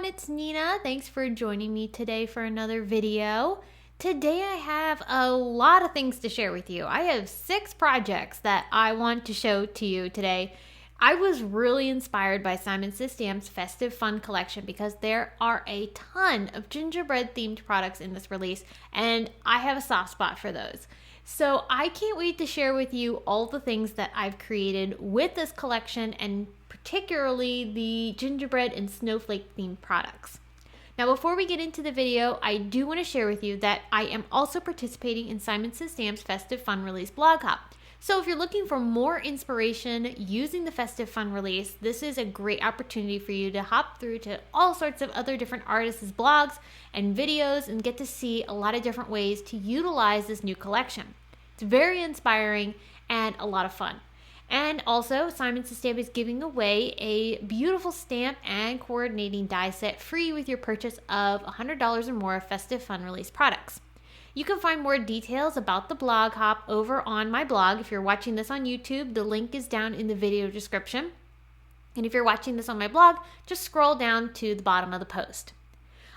everyone, it's Nina. Thanks for joining me today for another video. Today I have a lot of things to share with you. I have 6 projects that I want to show to you today. I was really inspired by Simon Says Stamp's Festive Fun collection because there are a ton of gingerbread themed products in this release and I have a soft spot for those. So I can't wait to share with you all the things that I've created with this collection and particularly the gingerbread and snowflake themed products. Now before we get into the video, I do want to share with you that I am also participating in Simon Says Stamp's Festive Fun Release blog hop. So if you're looking for more inspiration using the Festive Fun Release, this is a great opportunity for you to hop through to all sorts of other different artists' blogs and videos and get to see a lot of different ways to utilize this new collection. It's very inspiring and a lot of fun. And also, Simon Says Stamp is giving away a beautiful stamp and coordinating die set free with your purchase of $100 or more of Festive Fun Release products. You can find more details about the blog hop over on my blog. If you're watching this on YouTube, the link is down in the video description. And if you're watching this on my blog, just scroll down to the bottom of the post.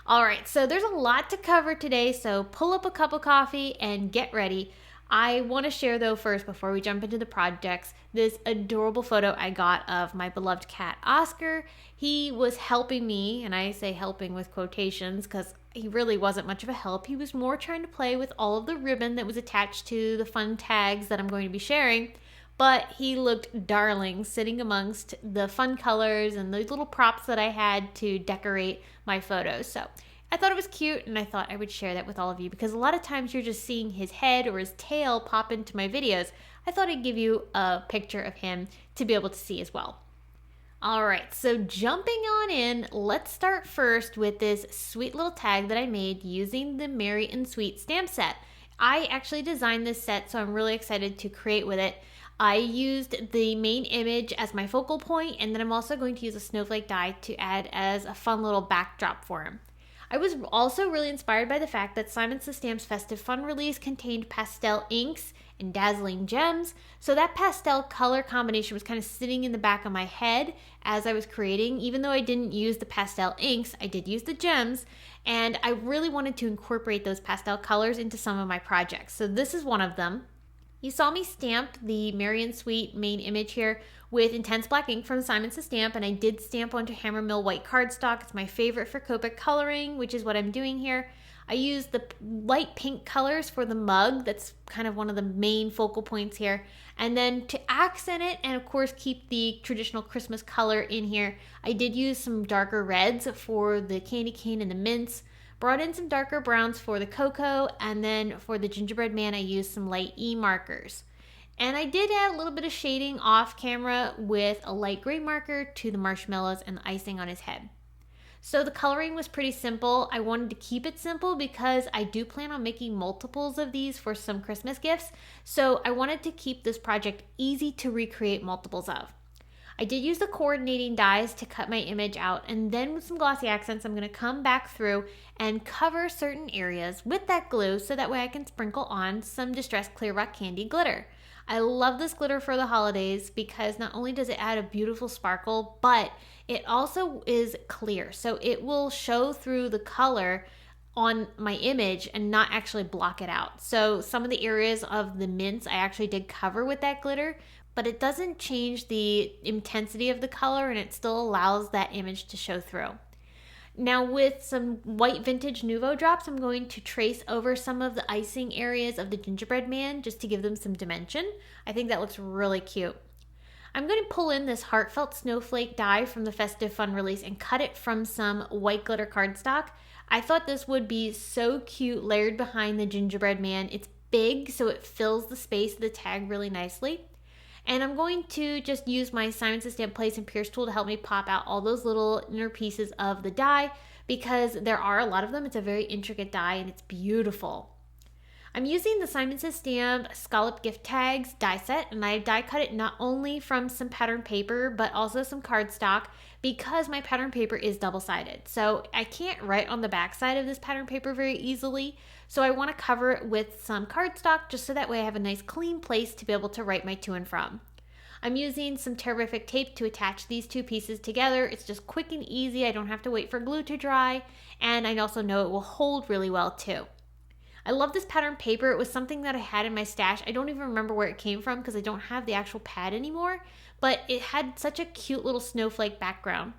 All right, so there's a lot to cover today, so pull up a cup of coffee and get ready. I want to share though first, before we jump into the projects, this adorable photo I got of my beloved cat Oscar. He was helping me, and I say helping with quotations because he really wasn't much of a help. He was more trying to play with all of the ribbon that was attached to the fun tags that I'm going to be sharing, but he looked darling sitting amongst the fun colors and the little props that I had to decorate my photos. So I thought it was cute and I thought I would share that with all of you because a lot of times you're just seeing his head or his tail pop into my videos. I thought I'd give you a picture of him to be able to see as well. All right, so jumping on in, let's start first with this sweet little tag that I made using the Merry and Sweet stamp set. I actually designed this set, so I'm really excited to create with it. I used the main image as my focal point, and then I'm also going to use a snowflake die to add as a fun little backdrop for him. I was also really inspired by the fact that Simon Says Stamp's Festive Fun Release contained pastel inks and dazzling gems, so that pastel color combination was kind of sitting in the back of my head as I was creating. Even though I didn't use the pastel inks, I did use the gems, and I really wanted to incorporate those pastel colors into some of my projects. So this is one of them. You saw me stamp the Merry and Sweet main image here with intense black ink from Simon Says Stamp, and I did stamp onto Hammer Mill white cardstock. It's my favorite for Copic coloring, which is what I'm doing here. I used the light pink colors for the mug. That's kind of one of the main focal points here. And then to accent it and of course keep the traditional Christmas color in here, I did use some darker reds for the candy cane and the mints. Brought in some darker browns for the cocoa, and then for the gingerbread man I used some light E markers. And I did add a little bit of shading off camera with a light gray marker to the marshmallows and the icing on his head. So the coloring was pretty simple. I wanted to keep it simple because I do plan on making multiples of these for some Christmas gifts. So I wanted to keep this project easy to recreate multiples of. I did use the coordinating dies to cut my image out, and then with some glossy accents, I'm going to come back through and cover certain areas with that glue so that way I can sprinkle on some distressed clear rock candy glitter. I love this glitter for the holidays because not only does it add a beautiful sparkle, but it also is clear. So it will show through the color on my image and not actually block it out. So some of the areas of the mints I actually did cover with that glitter, but it doesn't change the intensity of the color and it still allows that image to show through. Now with some white vintage Nouveau drops, I'm going to trace over some of the icing areas of the gingerbread man just to give them some dimension. I think that looks really cute. I'm going to pull in this Heartfelt snowflake die from the Festive Fun Release and cut it from some white glitter cardstock. I thought this would be so cute layered behind the gingerbread man. It's big, so it fills the space of the tag really nicely. And I'm going to just use my Simon Says Stamp Place and Pierce tool to help me pop out all those little inner pieces of the die because there are a lot of them. It's a very intricate die and it's beautiful. I'm using the Simon Says Stamp Scallop Gift Tags die set, and I die cut it not only from some pattern paper but also some cardstock because my pattern paper is double-sided. So I can't write on the back side of this pattern paper very easily, so I want to cover it with some cardstock just so that way I have a nice clean place to be able to write my to and from. I'm using some terrific tape to attach these two pieces together. It's just quick and easy. I don't have to wait for glue to dry, and I also know it will hold really well too. I love this pattern paper. It was something that I had in my stash. I don't even remember where it came from because I don't have the actual pad anymore, but it had such a cute little snowflake background.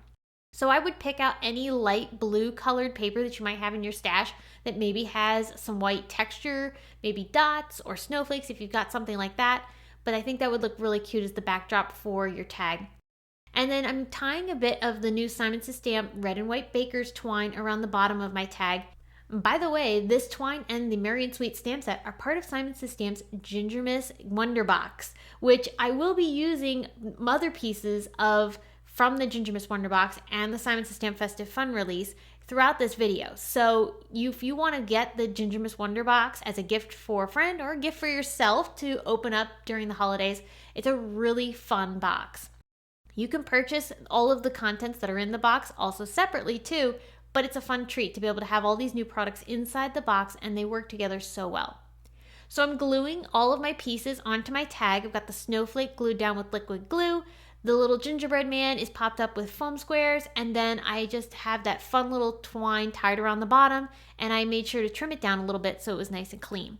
So I would pick out any light blue colored paper that you might have in your stash that maybe has some white texture, maybe dots or snowflakes if you've got something like that. But I think that would look really cute as the backdrop for your tag. And then I'm tying a bit of the new Simon Says Stamp red and white baker's twine around the bottom of my tag. By the way, this twine and the Merry and Sweet stamp set are part of Simon Says Stamp's Gingermas Wonder Box, which I will be using other pieces of from the Gingermas Wonder Box and the Simon Says Stamp Festive Fun release throughout this video. So if you want to get the Gingermas Wonder Box as a gift for a friend or a gift for yourself to open up during the holidays, it's a really fun box. You can purchase all of the contents that are in the box also separately too, but it's a fun treat to be able to have all these new products inside the box, and they work together so well. So I'm gluing all of my pieces onto my tag. I've got the snowflake glued down with liquid glue. The little gingerbread man is popped up with foam squares, and then I just have that fun little twine tied around the bottom, and I made sure to trim it down a little bit so it was nice and clean.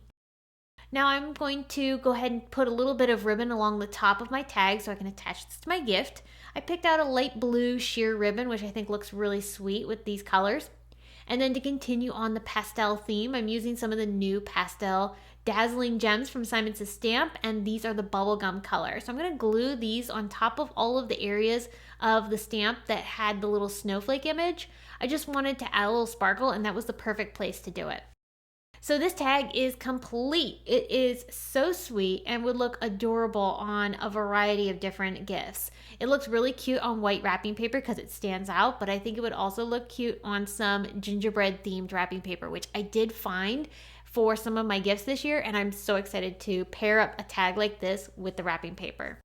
Now I'm going to go ahead and put a little bit of ribbon along the top of my tag so I can attach this to my gift. I picked out a light blue sheer ribbon, which I think looks really sweet with these colors. And then to continue on the pastel theme, I'm using some of the new pastel dazzling gems from Simon Says Stamp, and these are the bubblegum color. So I'm going to glue these on top of all of the areas of the stamp that had the little snowflake image. I just wanted to add a little sparkle, and that was the perfect place to do it. So this tag is complete. It is so sweet and would look adorable on a variety of different gifts. It looks really cute on white wrapping paper because it stands out, but I think it would also look cute on some gingerbread themed wrapping paper, which I did find for some of my gifts this year, and I'm so excited to pair up a tag like this with the wrapping paper.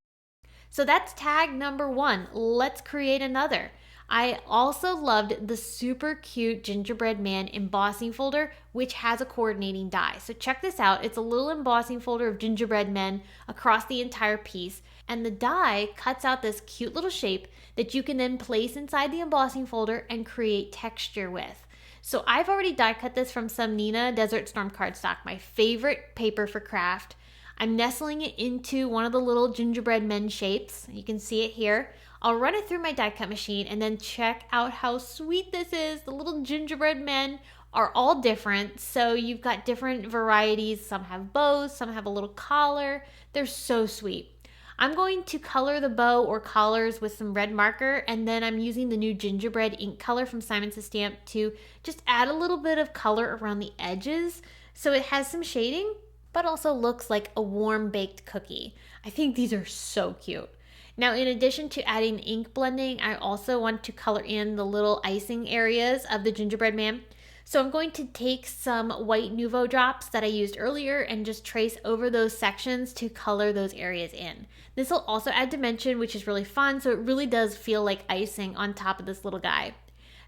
So that's tag number 1. Let's create another. I also loved the super cute gingerbread man embossing folder, which has a coordinating die. So check this out. It's a little embossing folder of gingerbread men across the entire piece, and the die cuts out this cute little shape that you can then place inside the embossing folder and create texture with. So I've already die cut this from some Nina Desert Storm cardstock, my favorite paper for craft. I'm nestling it into one of the little gingerbread men shapes. You can see it here. I'll run it through my die cut machine and then check out how sweet this is. The little gingerbread men are all different. So you've got different varieties. Some have bows, some have a little collar. They're so sweet. I'm going to color the bow or collars with some red marker, and then I'm using the new gingerbread ink color from Simon Says Stamp to just add a little bit of color around the edges so it has some shading, but also looks like a warm baked cookie. I think these are so cute. Now, in addition to adding ink blending, I also want to color in the little icing areas of the gingerbread man. So I'm going to take some white Nuvo drops that I used earlier and just trace over those sections to color those areas in. This will also add dimension, which is really fun, so it really does feel like icing on top of this little guy.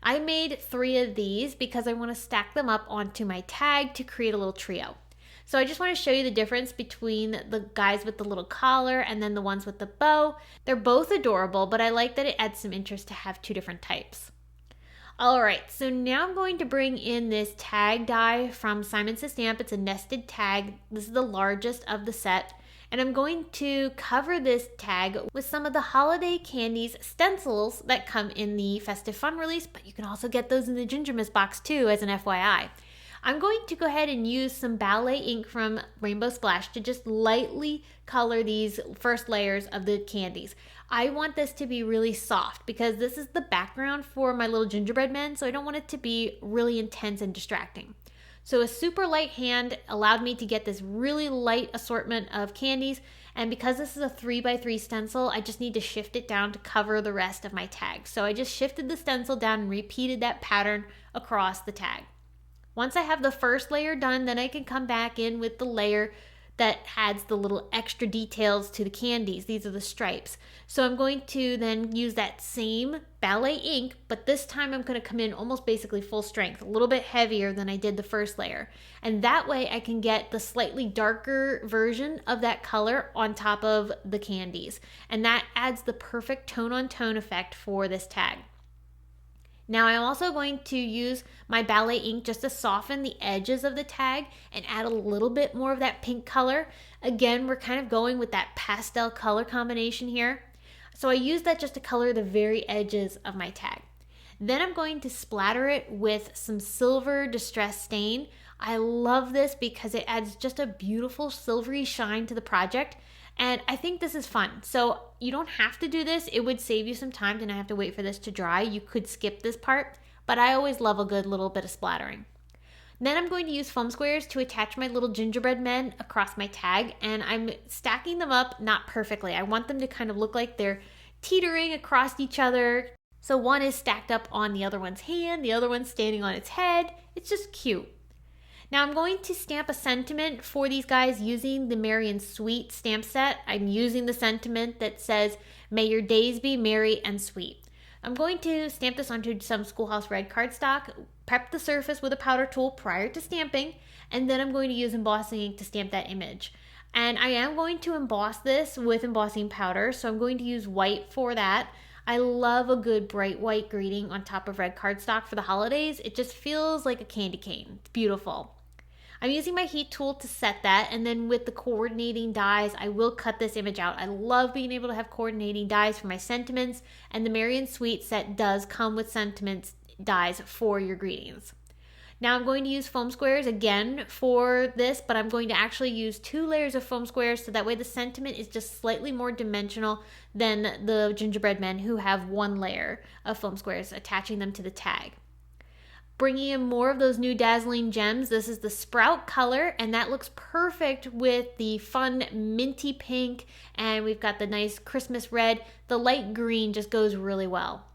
I made 3 of these because I want to stack them up onto my tag to create a little trio. So I just want to show you the difference between the guys with the little collar and then the ones with the bow. They're both adorable, but I like that it adds some interest to have 2 different types. Alright, so now I'm going to bring in this tag die from Simon Says Stamp. It's a nested tag. This is the largest of the set. And I'm going to cover this tag with some of the holiday candies stencils that come in the Festive Fun release, but you can also get those in the Gingermas box too, as an FYI. I'm going to go ahead and use some ballet ink from Rainbow Splash to just lightly color these first layers of the candies. I want this to be really soft because this is the background for my little gingerbread men, so I don't want it to be really intense and distracting. So a super light hand allowed me to get this really light assortment of candies, and because this is a 3x3 stencil, I just need to shift it down to cover the rest of my tag. So I just shifted the stencil down and repeated that pattern across the tag. Once I have the first layer done, then I can come back in with the layer that adds the little extra details to the candies. These are the stripes. So I'm going to then use that same ballet ink, but this time I'm going to come in almost basically full strength, a little bit heavier than I did the first layer. And that way I can get the slightly darker version of that color on top of the candies. And that adds the perfect tone on tone effect for this tag. Now I'm also going to use my ballet ink just to soften the edges of the tag and add a little bit more of that pink color. Again, we're kind of going with that pastel color combination here. So I use that just to color the very edges of my tag. Then I'm going to splatter it with some silver distress stain. I love this because it adds just a beautiful silvery shine to the project. And I think this is fun. So you don't have to do this. It would save you some time to not have to wait for this to dry. You could skip this part, but I always love a good little bit of splattering. Then I'm going to use foam squares to attach my little gingerbread men across my tag, and I'm stacking them up not perfectly. I want them to kind of look like they're teetering across each other. So one is stacked up on the other one's hand, the other one's standing on its head. It's just cute. Now I'm going to stamp a sentiment for these guys using the Merry and Sweet stamp set. I'm using the sentiment that says, "May your days be merry and sweet." I'm going to stamp this onto some Schoolhouse Red cardstock, prep the surface with a powder tool prior to stamping, and then I'm going to use embossing ink to stamp that image. And I am going to emboss this with embossing powder, so I'm going to use white for that. I love a good bright white greeting on top of red cardstock for the holidays. It just feels like a candy cane. It's beautiful. I'm using my heat tool to set that, and then with the coordinating dies, I will cut this image out. I love being able to have coordinating dies for my sentiments, and the Merry and Sweet set does come with sentiments dies for your greetings. Now I'm going to use foam squares again for this, but I'm going to actually use 2 layers of foam squares so that way the sentiment is just slightly more dimensional than the gingerbread men who have 1 layer of foam squares attaching them to the tag. Bringing in more of those new dazzling gems. This is the Sprout color, and that looks perfect with the fun minty pink, and we've got the nice Christmas red. The light green just goes really well.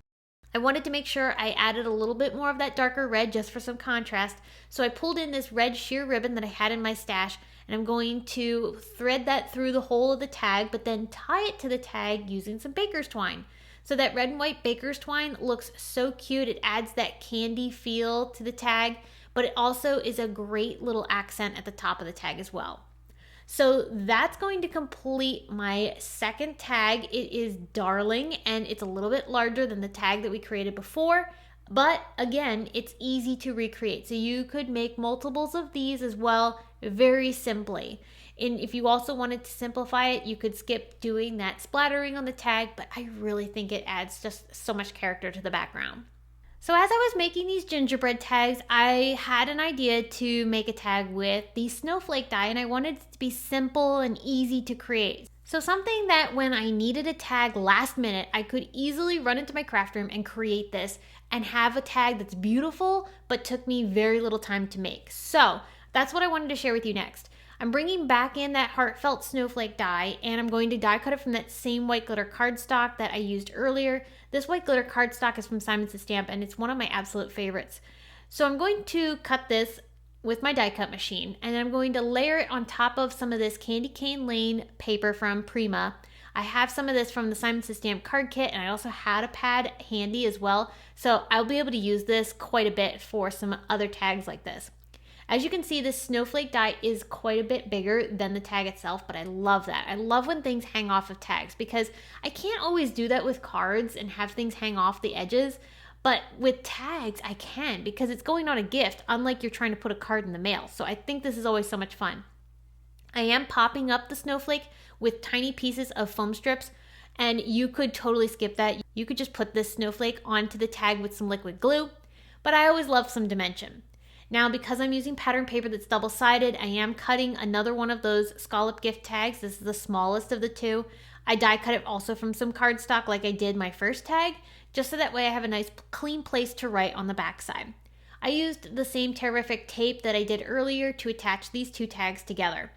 I wanted to make sure I added a little bit more of that darker red just for some contrast, so I pulled in this red sheer ribbon that I had in my stash, and I'm going to thread that through the whole of the tag, but then tie it to the tag using some baker's twine. So that red and white baker's twine looks so cute. It adds that candy feel to the tag, but it also is a great little accent at the top of the tag as well. So that's going to complete my second tag. It is Darling, and it's a little bit larger than the tag that we created before, but again, it's easy to recreate. So you could make multiples of these as well, very simply. And if you also wanted to simplify it, you could skip doing that splattering on the tag, but I really think it adds just so much character to the background. So as I was making these gingerbread tags, I had an idea to make a tag with the Snowflake die, and I wanted it to be simple and easy to create. So something that when I needed a tag last minute, I could easily run into my craft room and create this and have a tag that's beautiful, but took me very little time to make. So that's what I wanted to share with you next. I'm bringing back in that Heartfelt Snowflake die, and I'm going to die cut it from that same white glitter cardstock that I used earlier. This white glitter cardstock is from Simon's Stamp, and it's one of my absolute favorites. So I'm going to cut this with my die cut machine, and I'm going to layer it on top of some of this Candy Cane Lane paper from Prima. I have some of this from the Simon's Stamp card kit, and I also had a pad handy as well, so I'll be able to use this quite a bit for some other tags like this. As you can see, this snowflake die is quite a bit bigger than the tag itself, but I love that. I love when things hang off of tags because I can't always do that with cards and have things hang off the edges, but with tags I can because it's going on a gift, unlike you're trying to put a card in the mail. So I think this is always so much fun. I am popping up the snowflake with tiny pieces of foam strips, and you could totally skip that. You could just put this snowflake onto the tag with some liquid glue, but I always love some dimension. Now, because I'm using pattern paper that's double-sided, I am cutting another one of those scallop gift tags. This is the smallest of the 2. I die cut it also from some cardstock like I did my first tag, just so that way I have a nice clean place to write on the back side. I used the same terrific tape that I did earlier to attach these 2 tags together.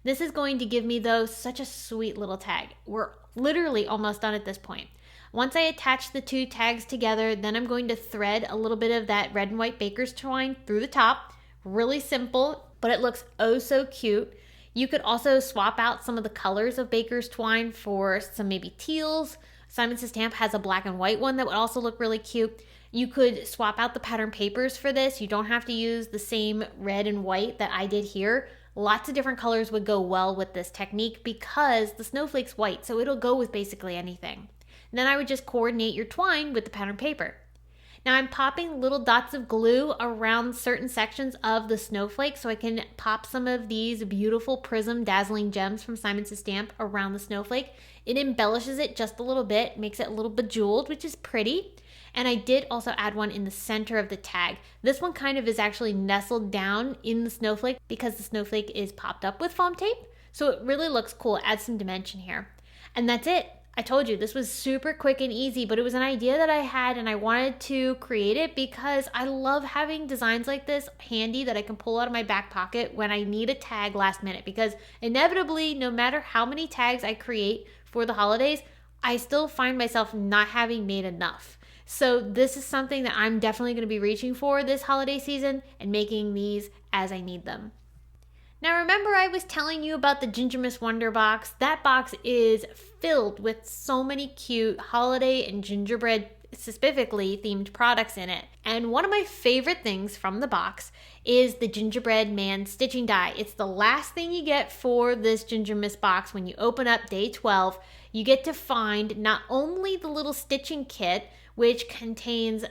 This is going to give me, though, such a sweet little tag. We're literally almost done at this point. Once I attach the 2 tags together, then I'm going to thread a little bit of that red and white baker's twine through the top. Really simple, but it looks oh so cute. You could also swap out some of the colors of baker's twine for some maybe teals. Simon Says Stamp has a black and white one that would also look really cute. You could swap out the pattern papers for this. You don't have to use the same red and white that I did here. Lots of different colors would go well with this technique because the snowflake's white, so it'll go with basically anything. And then I would just coordinate your twine with the pattern paper. Now I'm popping little dots of glue around certain sections of the snowflake so I can pop some of these beautiful prism dazzling gems from Simon Says Stamp around the snowflake. It embellishes it just a little bit, makes it a little bejeweled, which is pretty. And I did also add one in the center of the tag. This one kind of is actually nestled down in the snowflake because the snowflake is popped up with foam tape. So it really looks cool, it adds some dimension here. And that's it. I told you this was super quick and easy, but it was an idea that I had and I wanted to create it because I love having designs like this handy that I can pull out of my back pocket when I need a tag last minute, because inevitably, no matter how many tags I create for the holidays, I still find myself not having made enough. So this is something that I'm definitely going to be reaching for this holiday season and making these as I need them. Now remember I was telling you about the Gingermas Wonder Box. That box is filled with so many cute holiday and gingerbread specifically themed products in it. And one of my favorite things from the box is the Gingerbread Man stitching die. It's the last thing you get for this Gingermas box. When you open up day 12, you get to find not only the little stitching kit, which contains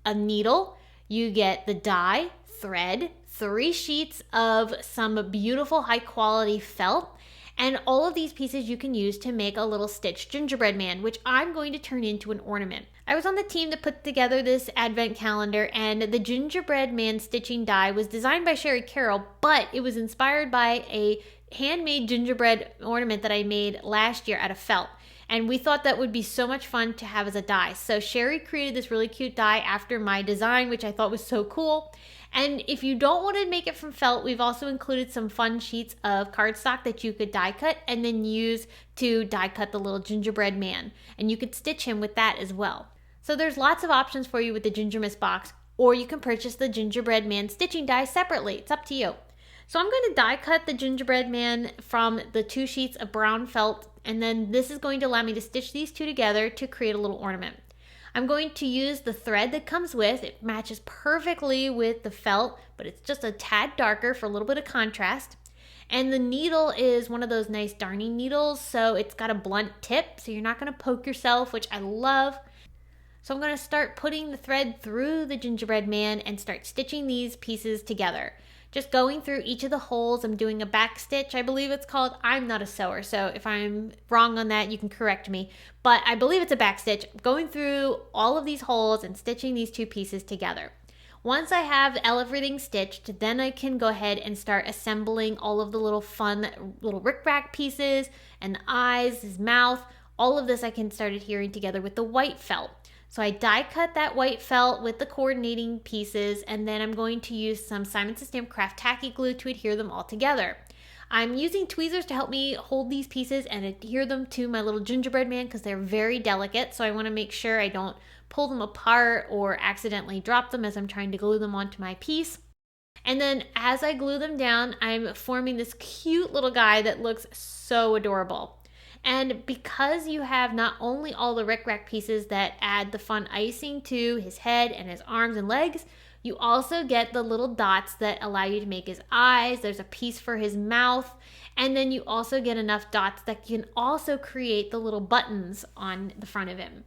a needle, you get the die, thread, 3 sheets of some beautiful high quality felt, and all of these pieces you can use to make a little stitched gingerbread man, which I'm going to turn into an ornament. I was on the team that put together this advent calendar, and the gingerbread man stitching die was designed by Sherry Carroll, but it was inspired by a handmade gingerbread ornament that I made last year out of felt. And we thought that would be so much fun to have as a die. So Sherry created this really cute die after my design, which I thought was so cool. And if you don't want to make it from felt, we've also included some fun sheets of cardstock that you could die cut and then use to die cut the little gingerbread man. And you could stitch him with that as well. So there's lots of options for you with the Gingermas box, or you can purchase the gingerbread man stitching die separately. It's up to you. So I'm going to die cut the gingerbread man from the 2 sheets of brown felt, and then this is going to allow me to stitch these 2 together to create a little ornament. I'm going to use the thread that comes with. It matches perfectly with the felt, but it's just a tad darker for a little bit of contrast. And the needle is one of those nice darning needles, so it's got a blunt tip, so you're not going to poke yourself, which I love. So I'm going to start putting the thread through the gingerbread man and start stitching these pieces together. Just going through each of the holes. I'm doing a back stitch, I believe it's called. I'm not a sewer, so if I'm wrong on that, you can correct me. But I believe it's a back stitch. Going through all of these holes and stitching these 2 pieces together. Once I have everything stitched, then I can go ahead and start assembling all of the little fun little rickrack pieces and the eyes, his mouth. All of this I can start adhering together with the white felt. So I die cut that white felt with the coordinating pieces, and then I'm going to use some Simon Says Stamp craft tacky glue to adhere them all together. I'm using tweezers to help me hold these pieces and adhere them to my little gingerbread man because they're very delicate, so I want to make sure I don't pull them apart or accidentally drop them as I'm trying to glue them onto my piece. And then as I glue them down, I'm forming this cute little guy that looks so adorable. And because you have not only all the rickrack pieces that add the fun icing to his head and his arms and legs, you also get the little dots that allow you to make his eyes. There's a piece for his mouth. And then you also get enough dots that can also create the little buttons on the front of him.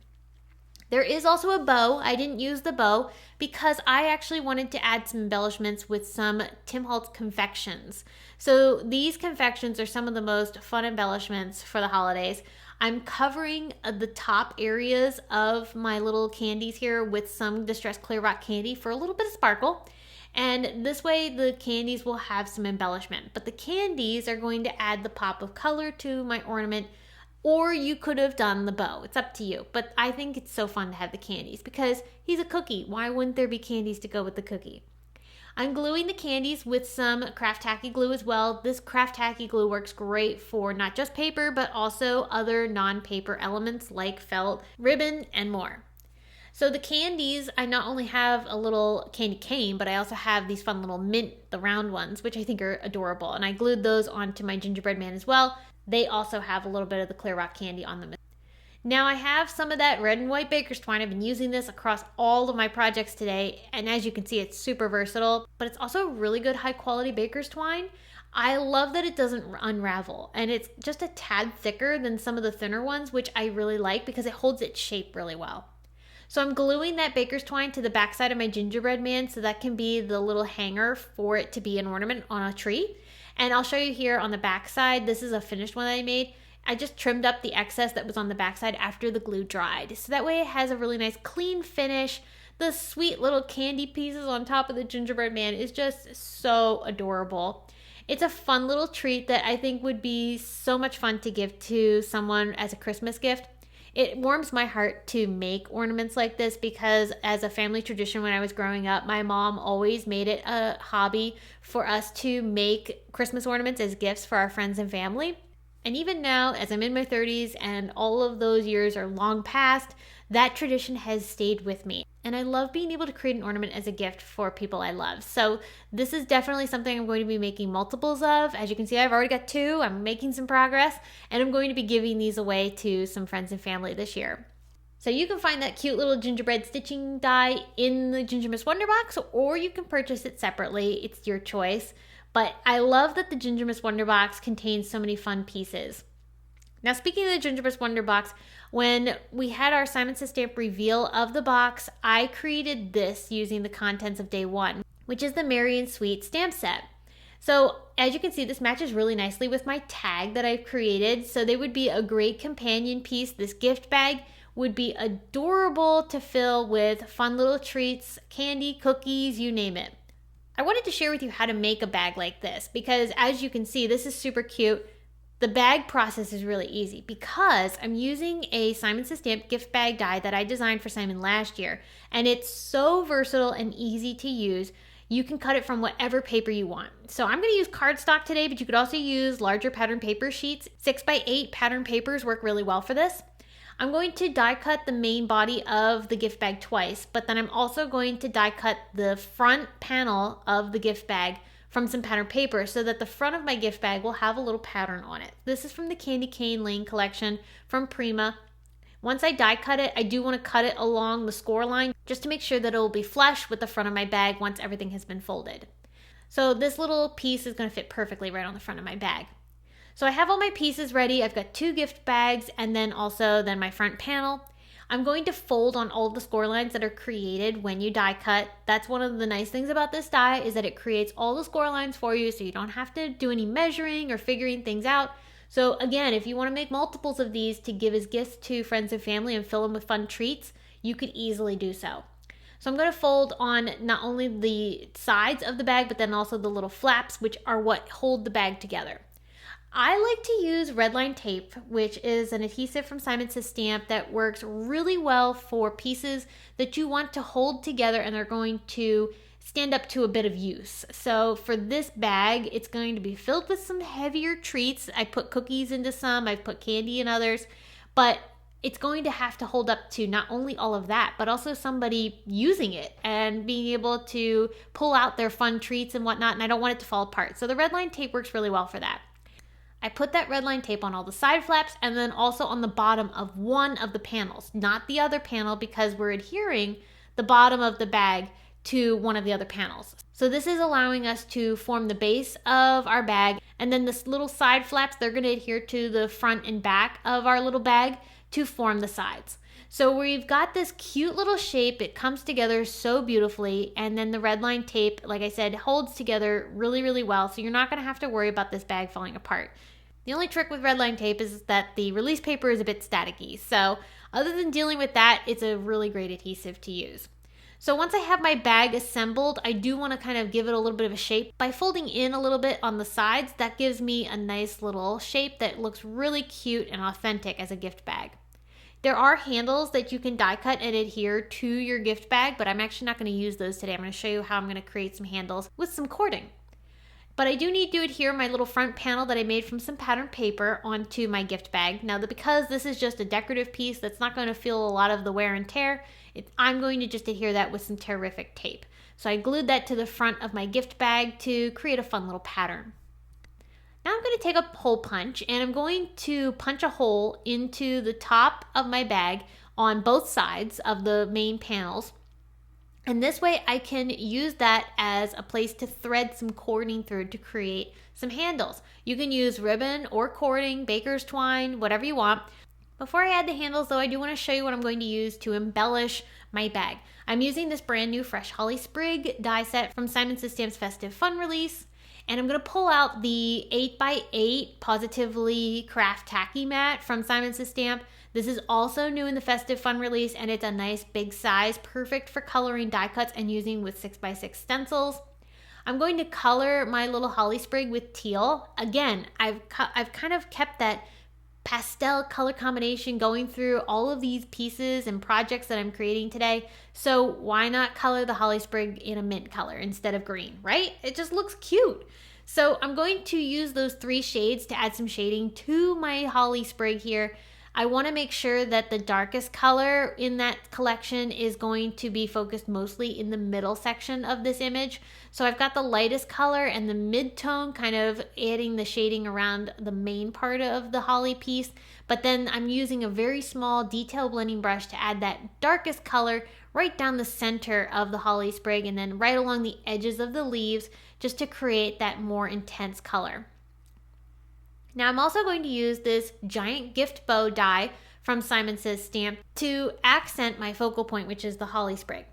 There is also a bow. I didn't use the bow because I actually wanted to add some embellishments with some Tim Holtz confections. So these confections are some of the most fun embellishments for the holidays. I'm covering the top areas of my little candies here with some distressed clear rock candy for a little bit of sparkle. And this way the candies will have some embellishment. But the candies are going to add the pop of color to my ornament. Or you could have done the bow. It's up to you. But I think it's so fun to have the candies because he's a cookie. Why wouldn't there be candies to go with the cookie? I'm gluing the candies with some craft tacky glue as well. This craft tacky glue works great for not just paper, but also other non-paper elements like felt, ribbon, and more. So the candies, I not only have a little candy cane, but I also have these fun little mint, the round ones, which I think are adorable. And I glued those onto my gingerbread man as well. They also have a little bit of the clear rock candy on them. Now I have some of that red and white baker's twine. I've been using this across all of my projects today. And as you can see, it's super versatile, but it's also really good high quality baker's twine. I love that it doesn't unravel, and it's just a tad thicker than some of the thinner ones, which I really like because it holds its shape really well. So I'm gluing that baker's twine to the backside of my gingerbread man so that can be the little hanger for it to be an ornament on a tree. And I'll show you here on the backside. This is a finished one that I made. I just trimmed up the excess that was on the backside after the glue dried. So that way it has a really nice clean finish. The sweet little candy pieces on top of the gingerbread man is just so adorable. It's a fun little treat that I think would be so much fun to give to someone as a Christmas gift. It warms my heart to make ornaments like this because as a family tradition when I was growing up, my mom always made it a hobby for us to make Christmas ornaments as gifts for our friends and family. And even now, as I'm in my 30s and all of those years are long past, that tradition has stayed with me. And I love being able to create an ornament as a gift for people I love. So this is definitely something I'm going to be making multiples of. As you can see, I've already got 2. I'm making some progress, and I'm going to be giving these away to some friends and family this year. So you can find that cute little gingerbread stitching die in the Gingermas Wonder Box, or you can purchase it separately. It's your choice. But I love that the Gingermas Wonder Box contains so many fun pieces. Now, speaking of the Gingermas Wonder Box, when we had our Simon Says Stamp reveal of the box, I created this using the contents of day 1, which is the Merry and Sweet stamp set. So as you can see, this matches really nicely with my tag that I've created. So they would be a great companion piece. This gift bag would be adorable to fill with fun little treats, candy, cookies, you name it. I wanted to share with you how to make a bag like this because as you can see, this is super cute. The bag process is really easy because I'm using a Simon Says Stamp gift bag die that I designed for Simon last year, and it's so versatile and easy to use. You can cut it from whatever paper you want. So I'm going to use cardstock today, but you could also use larger pattern paper sheets. 6x8 pattern papers work really well for this. I'm going to die cut the main body of the gift bag twice, but then I'm also going to die cut the front panel of the gift bag from some pattern paper so that the front of my gift bag will have a little pattern on it. This is from the Candy Cane Lane collection from Prima. Once I die cut it, I do want to cut it along the score line just to make sure that it will be flush with the front of my bag once everything has been folded. So this little piece is going to fit perfectly right on the front of my bag. So I have all my pieces ready. I've got 2 gift bags and then my front panel. I'm going to fold on all the score lines that are created when you die cut. That's one of the nice things about this die is that it creates all the score lines for you so you don't have to do any measuring or figuring things out. So again, if you want to make multiples of these to give as gifts to friends and family and fill them with fun treats, you could easily do so. So I'm going to fold on not only the sides of the bag, but then also the little flaps, which are what hold the bag together. I like to use red line tape, which is an adhesive from Simon Says Stamp that works really well for pieces that you want to hold together and they're going to stand up to a bit of use. So for this bag, it's going to be filled with some heavier treats. I put cookies into some, I've put candy in others, but it's going to have to hold up to not only all of that, but also somebody using it and being able to pull out their fun treats and whatnot, and I don't want it to fall apart. So the red line tape works really well for that. I put that red line tape on all the side flaps and then also on the bottom of one of the panels, not the other panel because we're adhering the bottom of the bag to one of the other panels. So this is allowing us to form the base of our bag, and then this little side flaps, they're going to adhere to the front and back of our little bag to form the sides. So we've got this cute little shape. It comes together so beautifully, and then the red line tape, like I said, holds together really, really well, so you're not going to have to worry about this bag falling apart. The only trick with red line tape is that the release paper is a bit staticky. So other than dealing with that, it's a really great adhesive to use. So once I have my bag assembled, I do want to kind of give it a little bit of a shape. By folding in a little bit on the sides, that gives me a nice little shape that looks really cute and authentic as a gift bag. There are handles that you can die cut and adhere to your gift bag, but I'm actually not going to use those today. I'm going to show you how I'm going to create some handles with some cording. But I do need to adhere my little front panel that I made from some pattern paper onto my gift bag. Now, because this is just a decorative piece that's not going to feel a lot of the wear and tear, I'm going to just adhere that with some terrific tape. So I glued that to the front of my gift bag to create a fun little pattern. Now I'm going to take a hole punch and I'm going to punch a hole into the top of my bag on both sides of the main panels. And this way I can use that as a place to thread some cording through to create some handles. You can use ribbon or cording, baker's twine, whatever you want. Before I add the handles though, I do want to show you what I'm going to use to embellish my bag. I'm using this brand new Fresh Holly Sprig die set from Simon Says Stamp's Festive Fun Release. And I'm going to pull out the 8x8 Positively Craft Tacky Mat from Simon Says Stamp. This is also new in the Festive Fun Release, and it's a nice big size, perfect for coloring die cuts and using with 6x6 stencils. I'm going to color my little holly sprig with teal. Again, I've kind of kept that pastel color combination going through all of these pieces and projects that I'm creating today. So why not color the holly sprig in a mint color instead of green, right? It just looks cute. So I'm going to use those 3 shades to add some shading to my holly sprig here. I want to make sure that the darkest color in that collection is going to be focused mostly in the middle section of this image. So I've got the lightest color and the mid-tone kind of adding the shading around the main part of the holly piece. But then I'm using a very small detail blending brush to add that darkest color right down the center of the holly sprig and then right along the edges of the leaves just to create that more intense color. Now I'm also going to use this giant gift bow die from Simon Says Stamp to accent my focal point, which is the holly sprig.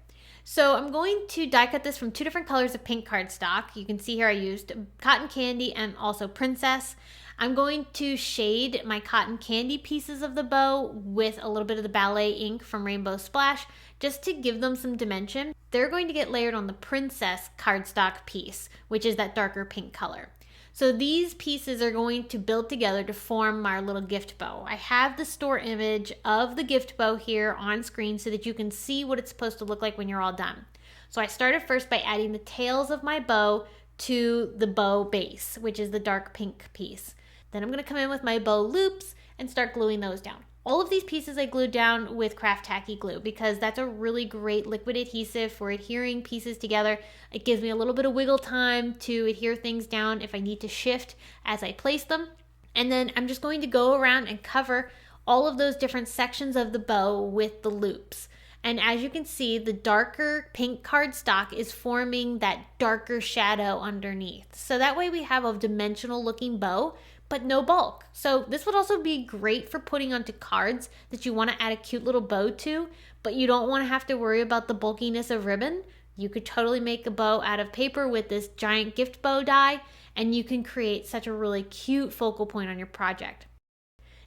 So I'm going to die cut this from 2 different colors of pink cardstock. You can see here I used cotton candy and also princess. I'm going to shade my cotton candy pieces of the bow with a little bit of the ballet ink from Rainbow Splash just to give them some dimension. They're going to get layered on the princess cardstock piece, which is that darker pink color. So these pieces are going to build together to form our little gift bow. I have the store image of the gift bow here on screen so that you can see what it's supposed to look like when you're all done. So I started first by adding the tails of my bow to the bow base, which is the dark pink piece. Then I'm going to come in with my bow loops and start gluing those down. All of these pieces I glued down with Craft Tacky glue because that's a really great liquid adhesive for adhering pieces together. It gives me a little bit of wiggle time to adhere things down if I need to shift as I place them. And then I'm just going to go around and cover all of those different sections of the bow with the loops. And as you can see, the darker pink cardstock is forming that darker shadow underneath. So that way we have a dimensional looking bow, but no bulk. So this would also be great for putting onto cards that you want to add a cute little bow to, but you don't want to have to worry about the bulkiness of ribbon. You could totally make a bow out of paper with this giant gift bow die, and you can create such a really cute focal point on your project.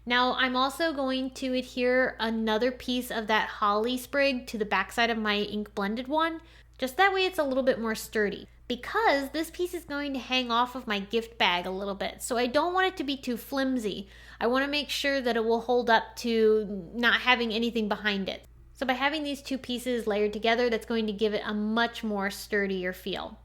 Now I'm also going to adhere another piece of that holly sprig to the backside of my ink blended one, just that way it's a little bit more sturdy. Because this piece is going to hang off of my gift bag a little bit. So I don't want it to be too flimsy. I want to make sure that it will hold up to not having anything behind it. So by having these 2 pieces layered together, that's going to give it a much more sturdier feel.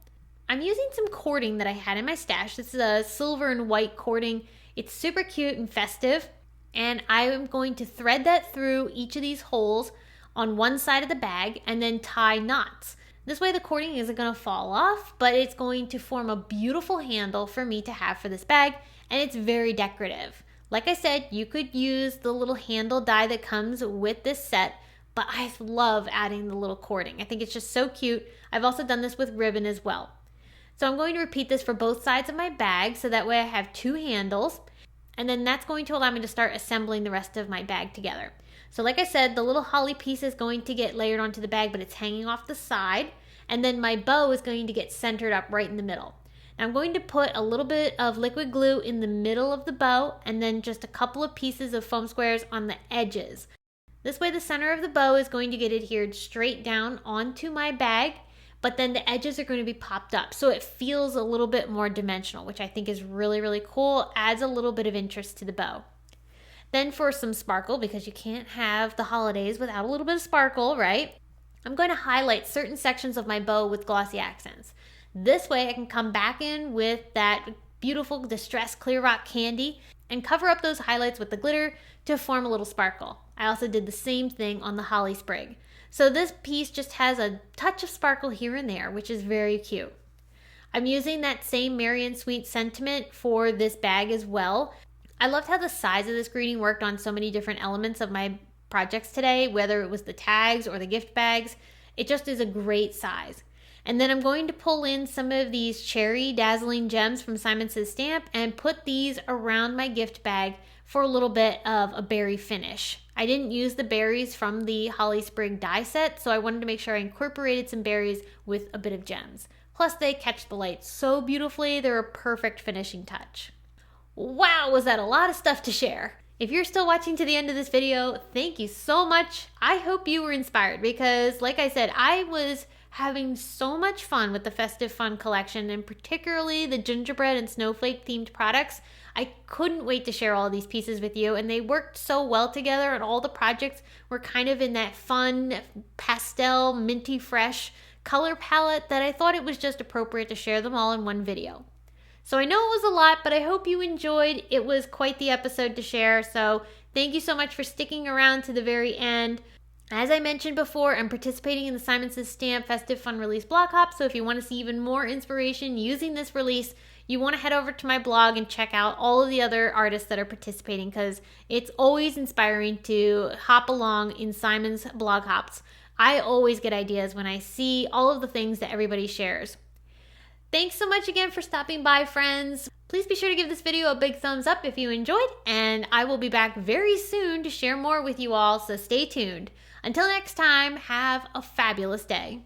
I'm using some cording that I had in my stash. This is a silver and white cording. It's super cute and festive. And I am going to thread that through each of these holes on one side of the bag and then tie knots. This way the cording isn't going to fall off, but it's going to form a beautiful handle for me to have for this bag, and it's very decorative. Like I said, you could use the little handle die that comes with this set, but I love adding the little cording. I think it's just so cute. I've also done this with ribbon as well. So I'm going to repeat this for both sides of my bag, so that way I have 2 handles, and then that's going to allow me to start assembling the rest of my bag together. So like I said, the little holly piece is going to get layered onto the bag, but it's hanging off the side. And then my bow is going to get centered up right in the middle. Now I'm going to put a little bit of liquid glue in the middle of the bow and then just a couple of pieces of foam squares on the edges. This way the center of the bow is going to get adhered straight down onto my bag, but then the edges are going to be popped up. So it feels a little bit more dimensional, which I think is really, really cool. Adds a little bit of interest to the bow. Then for some sparkle, because you can't have the holidays without a little bit of sparkle, right? I'm going to highlight certain sections of my bow with glossy accents. This way I can come back in with that beautiful distressed clear rock candy and cover up those highlights with the glitter to form a little sparkle. I also did the same thing on the holly sprig. So this piece just has a touch of sparkle here and there, which is very cute. I'm using that same Merry and Sweet sentiment for this bag as well. I loved how the size of this greeting worked on so many different elements of my projects today, whether it was the tags or the gift bags. It just is a great size. And then I'm going to pull in some of these cherry dazzling gems from Simon Says Stamp and put these around my gift bag for a little bit of a berry finish. I didn't use the berries from the Holly Sprig die set, so I wanted to make sure I incorporated some berries with a bit of gems. Plus they catch the light so beautifully, they're a perfect finishing touch. Wow, was that a lot of stuff to share? If you're still watching to the end of this video, thank you so much. I hope you were inspired because, like I said, I was having so much fun with the Festive Fun collection and particularly the gingerbread and snowflake themed products. I couldn't wait to share all these pieces with you, and they worked so well together, and all the projects were kind of in that fun pastel minty fresh color palette that I thought it was just appropriate to share them all in one video. So I know it was a lot, but I hope you enjoyed. It was quite the episode to share, so thank you so much for sticking around to the very end. As I mentioned before, I'm participating in the Simon Says Stamp Festive Fun Release blog hop, so if you want to see even more inspiration using this release, you want to head over to my blog and check out all of the other artists that are participating because it's always inspiring to hop along in Simon's blog hops. I always get ideas when I see all of the things that everybody shares. Thanks so much again for stopping by, friends. Please be sure to give this video a big thumbs up if you enjoyed, and I will be back very soon to share more with you all, so stay tuned. Until next time, have a fabulous day.